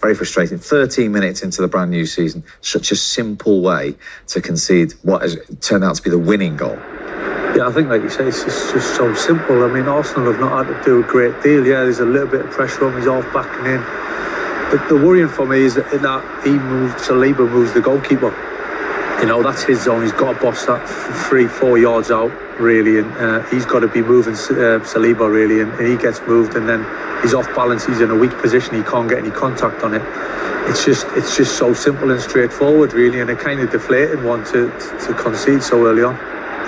very frustrating. 13 minutes into the brand new season, such a simple way to concede what has turned out to be the winning goal. Yeah, I think, like you say, it's just so simple. I mean, Arsenal have not had to do a great deal. Yeah, there's a little bit of pressure on him. He's off backing in. But the worrying for me is that Saliba moves the goalkeeper. You know, that's his zone. He's got to boss that 3-4 yards out, really, and he's got to be moving Saliba, really, and he gets moved, and then he's off balance. He's in a weak position. He can't get any contact on it. It's just so simple and straightforward, really, and a kind of deflating one to concede so early on.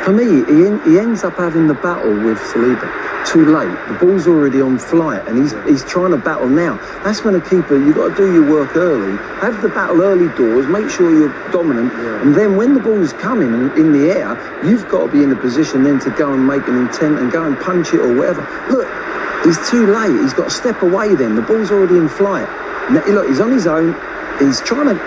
For me, he ends up having the battle with Saliba too late. The ball's already on flight, and he's trying to battle now. That's when a keeper, you've got to do your work early, have the battle early doors, make sure you're dominant, and then when the ball's coming in the air, you've got to be in the position then to go and make an intent and go and punch it or whatever. Look, he's too late. He's got to step away then. The ball's already in flight. Now, look, he's on his own. He's trying to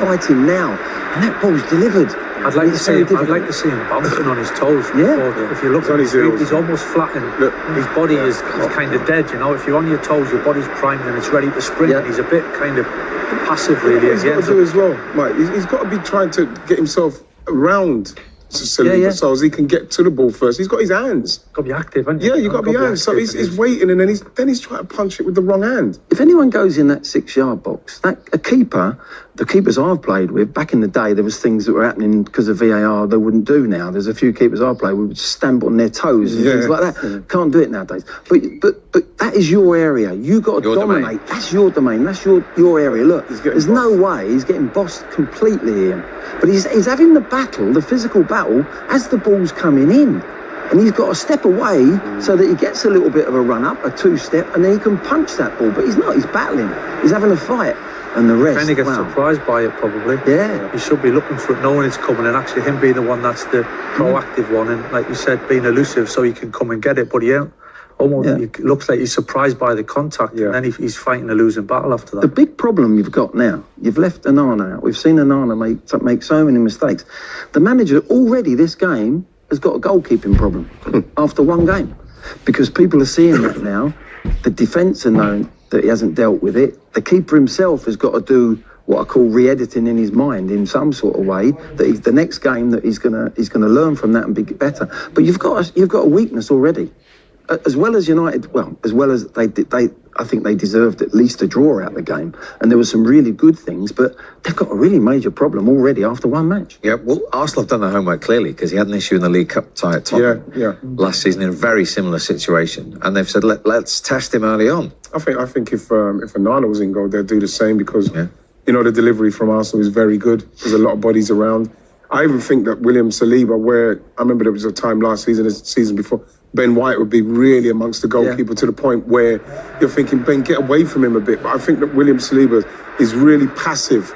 fight him now, and that ball's delivered. I'd like to see him bouncing on his toes. Yeah. If you look at his feet, he's almost flattened. Look, his body is kind of dead. You know, if you're on your toes, your body's primed and it's ready to sprint. And he's a bit kind of passive, really. He's got to do as well, Mike. He's got to be trying to get himself around Saliba so as he can get to the ball first. He's got his hands. Got to be active, hasn't he? Yeah, you've got to be hands. So he's waiting, and then he's trying to punch it with the wrong hand. If anyone goes in that 6-yard box, the keepers I've played with, back in the day, there was things that were happening because of VAR they wouldn't do now. There's a few keepers I played with would stamp on their toes and things like that. Yeah. Can't do it nowadays. But that is your area. You got to dominate. Domain. That's your domain. That's your area. Look, there's no way he's getting bossed completely here. But he's having the battle, the physical battle, as the ball's coming in. And he's got to step away so that he gets a little bit of a run-up, a two-step, and then he can punch that ball. But he's not. He's battling. He's having a fight. And the rest, kind of gets surprised by it, probably. Yeah. He should be looking for it, knowing it's coming, and actually him being the one that's the proactive one, and like you said, being elusive so he can come and get it. But it looks like he's surprised by the contact, and then he's fighting a losing battle after that. The big problem you've got now, you've left Onana out. We've seen Onana make so many mistakes. The manager already this game has got a goalkeeping problem after one game, because people are seeing that now. The defence are knowing that he hasn't dealt with it. The keeper himself has got to do what I call re-editing in his mind in some sort of way, that the next game that he's gonna learn from that and be better. But you've got a weakness already. As well as United, as well as I think they deserved at least a draw out the game. And there were some really good things, but they've got a really major problem already after one match. Yeah, well, Arsenal have done their homework clearly, because he had an issue in the League Cup tie at Tottenham last season in a very similar situation. And they've said, let's test him early on. I think if Onana was in goal, they'd do the same, because, the delivery from Arsenal is very good. There's a lot of bodies around. I even think that William Saliba, where I remember there was a time last season, the season before, Ben White would be really amongst the goalkeeper to the point where you're thinking, Ben, get away from him a bit. But I think that William Saliba is really passive.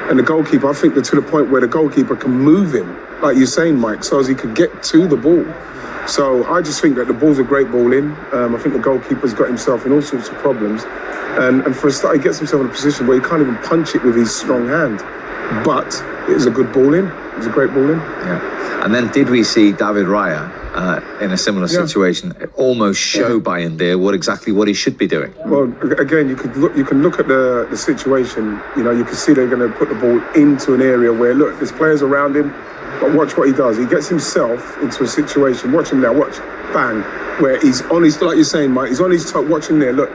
And the goalkeeper, I think that to the point where the goalkeeper can move him, like you're saying, Mike, so as he could get to the ball. So I just think that the ball's a great ball in. I think the goalkeeper's got himself in all sorts of problems. And for a start, he gets himself in a position where he can't even punch it with his strong hand. But it was a good ball in. It was a great ball in. Yeah. And then did we see David Raya in a similar situation almost show Bryan Mbeumo what he should be doing? Well, again, you can look at the situation. You can see they're going to put the ball into an area where, look, there's players around him, but watch what he does. He gets himself into a situation. Watch him now. Watch, bang, where he's on his, like you're saying, Mike, he's on his toe. Watch him there. Look,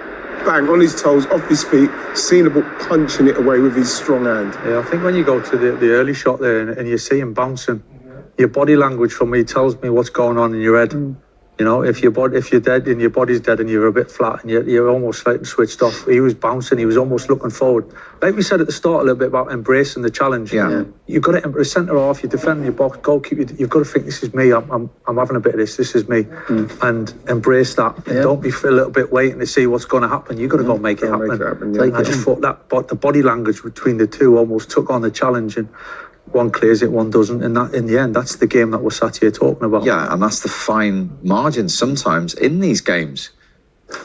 bang, on his toes, off his feet, seeing the ball, punching it away with his strong hand. Yeah, I think when you go to the early shot there and you see him bouncing, your body language for me tells me what's going on in your head. If you're dead and your body's dead and you're a bit flat and you're almost like switched off. He was bouncing. He was almost looking forward. Like we said at the start a little bit about embracing the challenge. Yeah. You've got to embrace centre off. You're defending your box, goalkeeper. You've got to think, this is me. I'm having a bit of this. This is me, and embrace that. And don't be a little bit waiting to see what's going to happen. You've got to go make it happen. I just thought that, but the body language between the two almost took on the challenge, and one clears it, one doesn't, and that in the end, that's the game that we're sat here talking about. Yeah, and that's the fine margin sometimes in these games.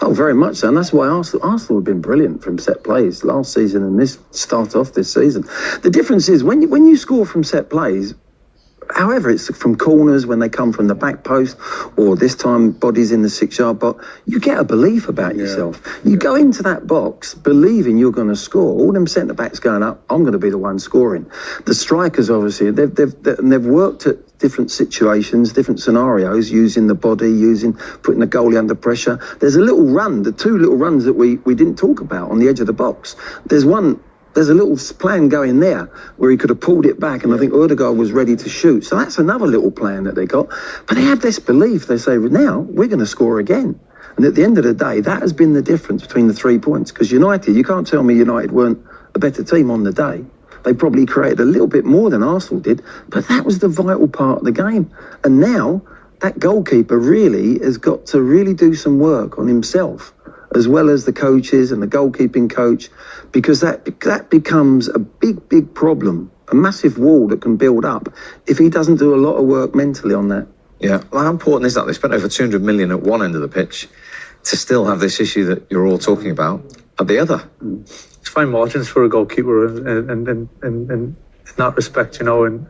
Oh, very much so, and that's why Arsenal have been brilliant from set plays last season and this start off this season. The difference is when you score from set plays, however, it's from corners when they come from the back post, or this time bodies in the 6-yard box. You get a belief about yourself. You go into that box believing you're going to score. All them centre backs going up, I'm going to be the one scoring. The strikers, obviously, they've worked at different situations, different scenarios, using the body, putting the goalie under pressure. There's a little run, the 2 little runs that we didn't talk about on the edge of the box. There's a little plan going there where he could have pulled it back, and I think Odegaard was ready to shoot. So that's another little plan that they got. But they have this belief. They say, now we're going to score again. And at the end of the day, that has been the difference between the 3 points. Because United, you can't tell me United weren't a better team on the day. They probably created a little bit more than Arsenal did, but that was the vital part of the game. And now that goalkeeper really has got to really do some work on himself, as well as the coaches and the goalkeeping coach, because that becomes a big problem, a massive wall that can build up if he doesn't do a lot of work mentally on that. Yeah, well, how important is that? They spent over 200 million at one end of the pitch to still have this issue that you're all talking about at the other. It's fine margins for a goalkeeper in that respect, you know. And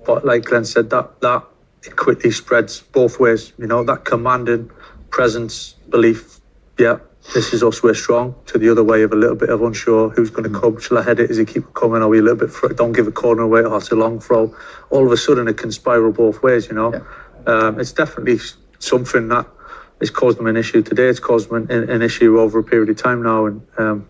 but like Glenn said, that it quickly spreads both ways. You know, that commanding presence, belief. Yeah, this is us. We're strong. To the other way of a little bit of unsure. Who's going to come? Shall I head it? Is he keep coming? Are we a little bit? Don't give a corner away. Oh, it's a long throw. All of a sudden, it can spiral both ways. You know, it's definitely something that has caused them an issue today. It's caused them an issue over a period of time now, and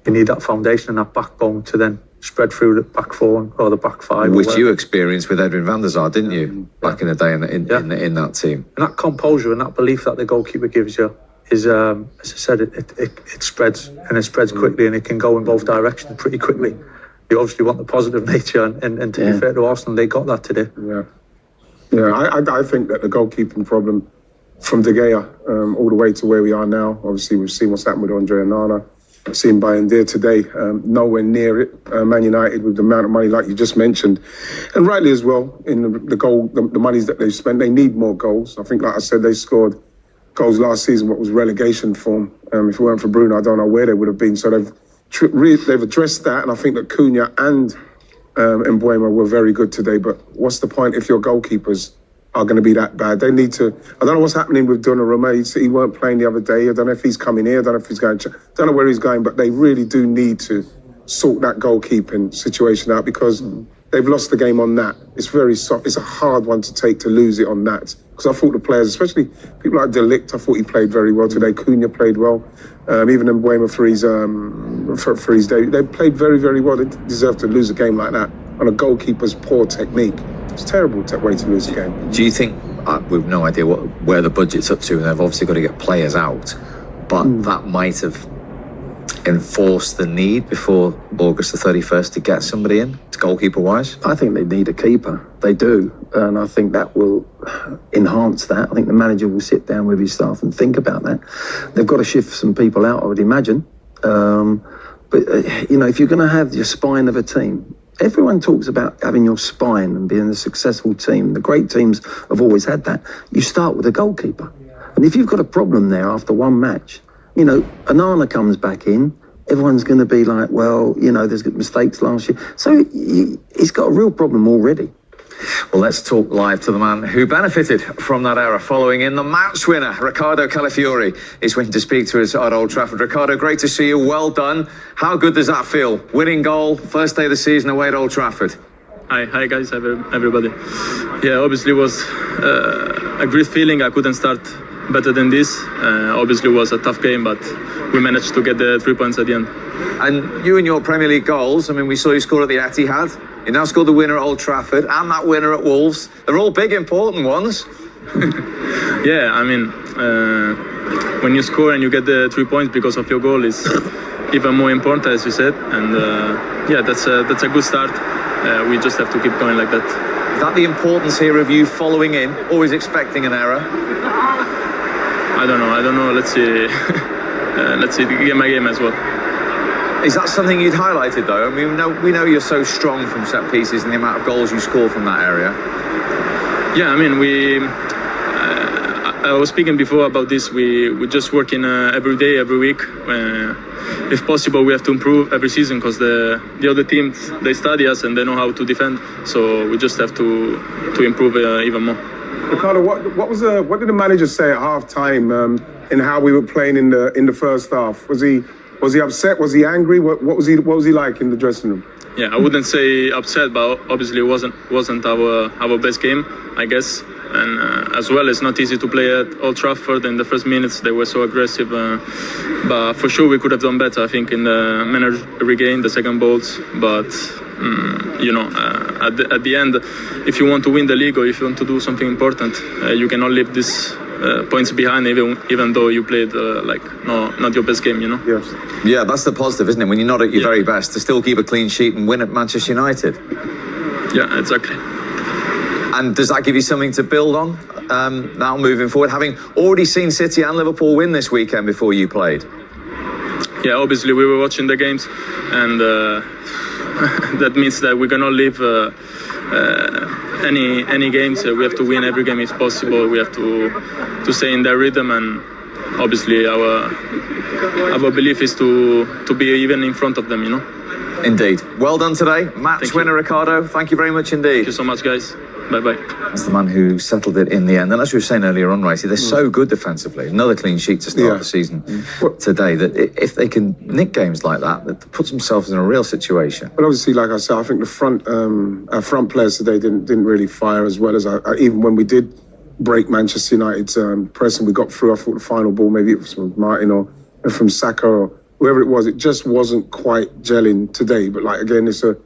you need that foundation and that backbone to then spread through the back 4 or the back 5. Which you experienced with Edwin van der Sar, didn't you? Back in the day in that team. And that composure and that belief that the goalkeeper gives you is, as I said, it spreads, and it spreads quickly, and it can go in both directions pretty quickly. You obviously want the positive nature, and to be fair to Arsenal, they got that today. I think that the goalkeeping problem from De Gea all the way to where we are now, obviously we've seen what's happened with Andre Onana. I've seen Bryan Mbeumo today, nowhere near it. Man United, with the amount of money like you just mentioned, and rightly as well, in the monies that they've spent, they need more goals. I think, like I said, they scored goals last season, what was relegation form. If it weren't for Bruno, I don't know where they would have been. So they've addressed that, and I think that Cunha and Mbeumo were very good today. But what's the point if your goalkeepers are going to be that bad? They need to. I don't know what's happening with Donnarumma. He weren't playing the other day. I don't know if he's coming here. I don't know if he's going. Don't know where he's going. But they really do need to sort that goalkeeping situation out, because they've lost the game on that. It's very soft. It's a hard one to take, to lose it on that. Because I thought the players, especially people like De Ligt, I thought he played very well today. Cunha played well. Even Mbeumo for his debut, they played very, very well. They deserve to lose a game like that on a goalkeeper's poor technique. It's a terrible way to lose a game. Do you think, we've no idea where the budget's up to, and they've obviously got to get players out, but that might have enforced the need before August the 31st to get somebody in, goalkeeper-wise? I think they need a keeper. They do. And I think that will enhance that. I think the manager will sit down with his staff and think about that. They've got to shift some people out, I would imagine. But if you're going to have your spine of a team, everyone talks about having your spine and being a successful team. The great teams have always had that. You start with a goalkeeper. And if you've got a problem there after one match, Onana comes back in, everyone's going to be like, well, there's mistakes last year. So he's got a real problem already. Well, let's talk live to the man who benefited from that error, following in the match winner. Riccardo Calafiori is waiting to speak to us at Old Trafford. Riccardo, great to see you. Well done. How good does that feel? Winning goal, first day of the season away at Old Trafford. Hi guys, everybody. Yeah, obviously it was a great feeling. I couldn't start better than this. Obviously it was a tough game, but we managed to get the 3 points at the end. And you and your Premier League goals, we saw you score at the Etihad. You now scored the winner at Old Trafford and that winner at Wolves. They're all big, important ones. Yeah, when you score and you get the 3 points because of your goal is even more important, as you said. And that's a good start. We just have to keep going like that. Is that the importance here of you following in, always expecting an error? I don't know. Let's see. Let's see game by game as well. Is that something you'd highlighted though? We know you're so strong from set pieces and the amount of goals you score from that area. Yeah, I was speaking before about this. We just working every day, every week. If possible, we have to improve every season because the other teams, they study us and they know how to defend. So we just have to improve even more. Ricardo, what did the manager say at half time in how we were playing in the first half? Was he upset? Was he angry? What was he like in the dressing room? Yeah, I wouldn't say upset, but obviously it wasn't our best game, I guess. And as well, it's not easy to play at Old Trafford. In the first minutes, they were so aggressive. But for sure, we could have done better, I think, in the manner regain, the second balls. But, at the end, if you want to win the league or if you want to do something important, you cannot leave these points behind, even though you played not your best game, Yes. Yeah, that's the positive, isn't it? When you're not at your very best, to still keep a clean sheet and win at Manchester United. Yeah, exactly. And does that give you something to build on now moving forward, having already seen City and Liverpool win this weekend before you played? Yeah, obviously we were watching the games, and that means that we cannot leave any games. We have to win every game if possible. We have to stay in their rhythm, and obviously our belief is to be even in front of them. Indeed. Well done today, match winner Ricardo. Thank you very much indeed. Thank you so much, guys. Bye-bye. That's the man who settled it in the end. And as we were saying earlier on, Ricey, they're so good defensively. Another clean sheet to start the season today. That if they can nick games like that puts themselves in a real situation. But obviously, like I said, I think our front players today didn't really fire as well as even when we did break Manchester United's press and we got through. I thought the final ball, maybe it was from Martin or from Saka or whoever it was, it just wasn't quite gelling today. But again, it's a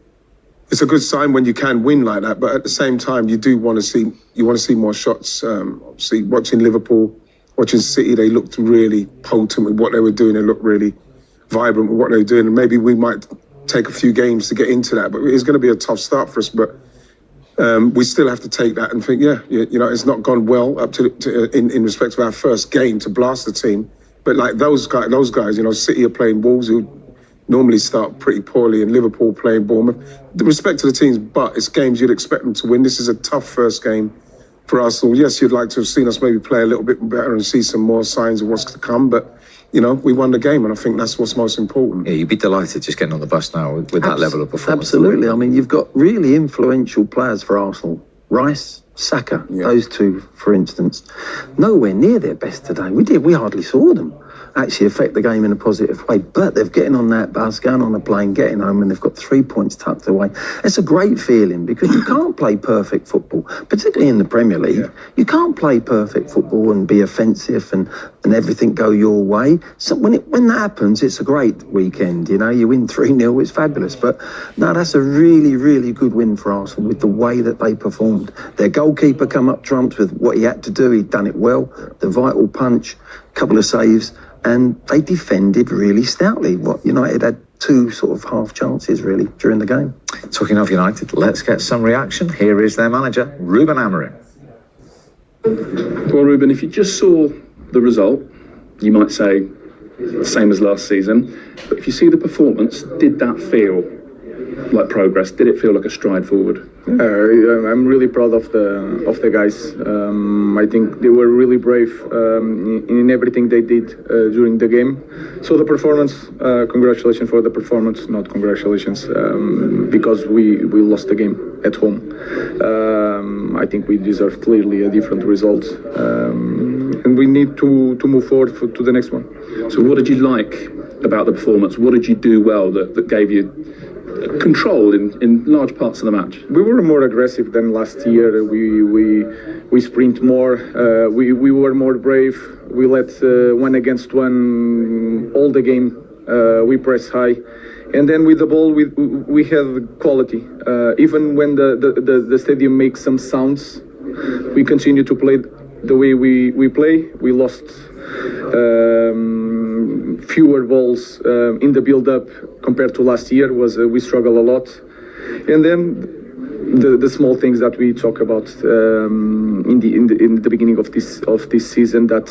good sign when you can win like that. But at the same time, you want to see more shots. Obviously, watching Liverpool, watching City, they looked really potent with what they were doing. They looked really vibrant with what they were doing. And maybe we might take a few games to get into that. But it's going to be a tough start for us. But we still have to take that and think, it's not gone well up to in respect of our first game to blast the team. But those guys, City are playing Wolves who normally start pretty poorly, and Liverpool playing Bournemouth. The respect to the teams, but it's games you'd expect them to win. This is a tough first game for Arsenal. Yes, you'd like to have seen us maybe play a little bit better and see some more signs of what's to come, but we won the game, and I think that's what's most important. Yeah, you'd be delighted just getting on the bus now with that level of performance. Absolutely. I mean, you've got really influential players for Arsenal. Rice, Saka, those two, for instance, nowhere near their best today. We hardly saw them actually affect the game in a positive way, but they're getting on that bus, going on a plane, getting home, and they've got 3 points tucked away. It's a great feeling because you can't play perfect football, particularly in the Premier League. You can't play perfect football and be offensive and everything go your way. So when that happens, it's a great weekend. You win 3-0, it's fabulous. But no, that's a really, really good win for Arsenal with the way that they performed. Their goalkeeper come up trumps with what he had to do. He'd done it well. The vital punch, couple of saves. And they defended really stoutly. United had two sort of half chances, really, during the game. Talking of United, let's get some reaction. Here is their manager, Ruben Amorim. Well, Ruben, if you just saw the result, you might say same as last season. But if you see the performance, did that feel like progress? Did it feel like a stride forward? I'm really proud of the guys. I think they were really brave in everything they did during the game. So the performance, congratulations for the performance, not congratulations because we lost the game at home. I think we deserve clearly a different result, and we need to move forward to the next one. So what did you like about the performance? What did you do well that gave you control in large parts of the match? We were more aggressive than last year. We sprint more. We were more brave. We let 1 against 1 all the game. We press high, and then with the ball we had quality. Even when the stadium makes some sounds, we continue to play the way we play. We lost fewer balls in the build-up compared to last year. We struggle a lot, and then the small things that we talk about in the beginning of this season, that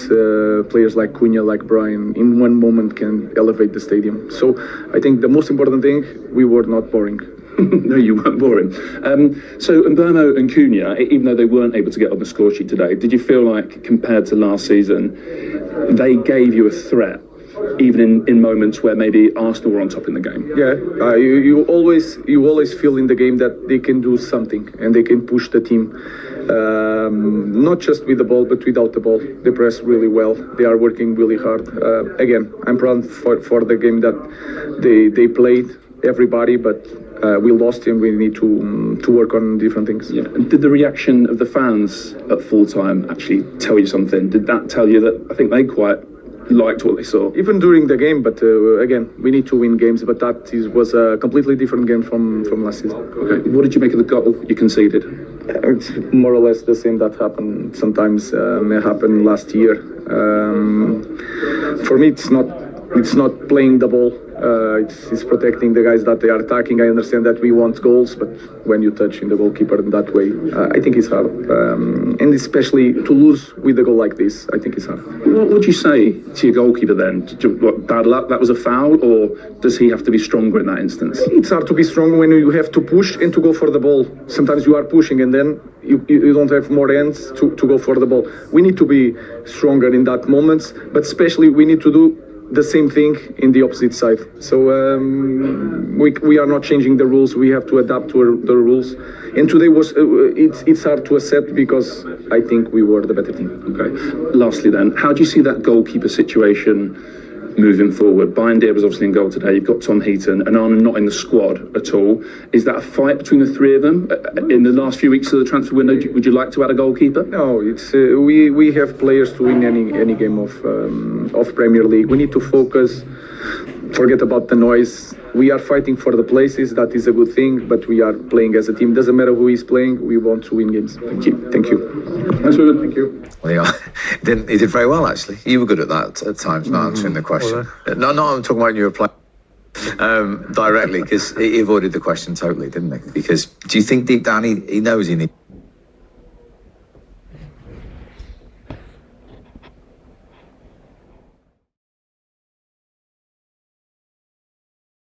players like Cunha, like Bryan, in one moment can elevate the stadium. So I think the most important thing, we were not boring. No, you weren't boring. So Mbeumo and Cunha, even though they weren't able to get on the score sheet today, did you feel like, compared to last season, they gave you a threat, even in moments where maybe Arsenal were on top in the game? Yeah, you always feel in the game that they can do something and they can push the team, not just with the ball but without the ball. They press really well. They are working really hard. Again, I'm proud for the game that they played. Everybody, but we lost him. We need to work on different things. Yeah. And did the reaction of the fans at full time actually tell you something? Did that tell you that I think they quite liked what they saw? Even during the game, but again, we need to win games. But that was a completely different game from last season. Okay. What did you make of the goal you conceded? It's more or less the same that happened. Sometimes it happened last year. For me, it's not playing the ball. It's protecting the guys that they are attacking. I understand that we want goals, but when you touch in the goalkeeper in that way, I think it's hard. And especially to lose with a goal like this, I think it's hard. What would you say to your goalkeeper then? What, bad luck, that was a foul, or does he have to be stronger in that instance? It's hard to be strong when you have to push and to go for the ball. Sometimes you are pushing and then you don't have more hands to go for the ball. We need to be stronger in that moments, but especially we need to do the same thing in the opposite side. So we are not changing the rules. We have to adapt to the rules. And today was it's hard to accept because I think we were the better team. Okay. Lastly, then, how do you see that goalkeeper situation moving forward? Bryan Mbeumo was obviously in goal today. You've got Tom Heaton and Arne not in the squad at all. Is that a fight between the three of them in the last few weeks of the transfer window? Would you like to add a goalkeeper? No, it's we have players to win any game of Premier League. We need to focus. Forget about the noise. We are fighting for the places. That is a good thing, but we are playing as a team. Doesn't matter who is playing. We want to win games. Thank you. Thank you. Thanks, Ruben. Thank you. Well, he did very well, actually. You were good at that at times, not answering the question. No, I'm talking about when you were playing directly, because he avoided the question totally, didn't he? Because do you think deep down he knows he needs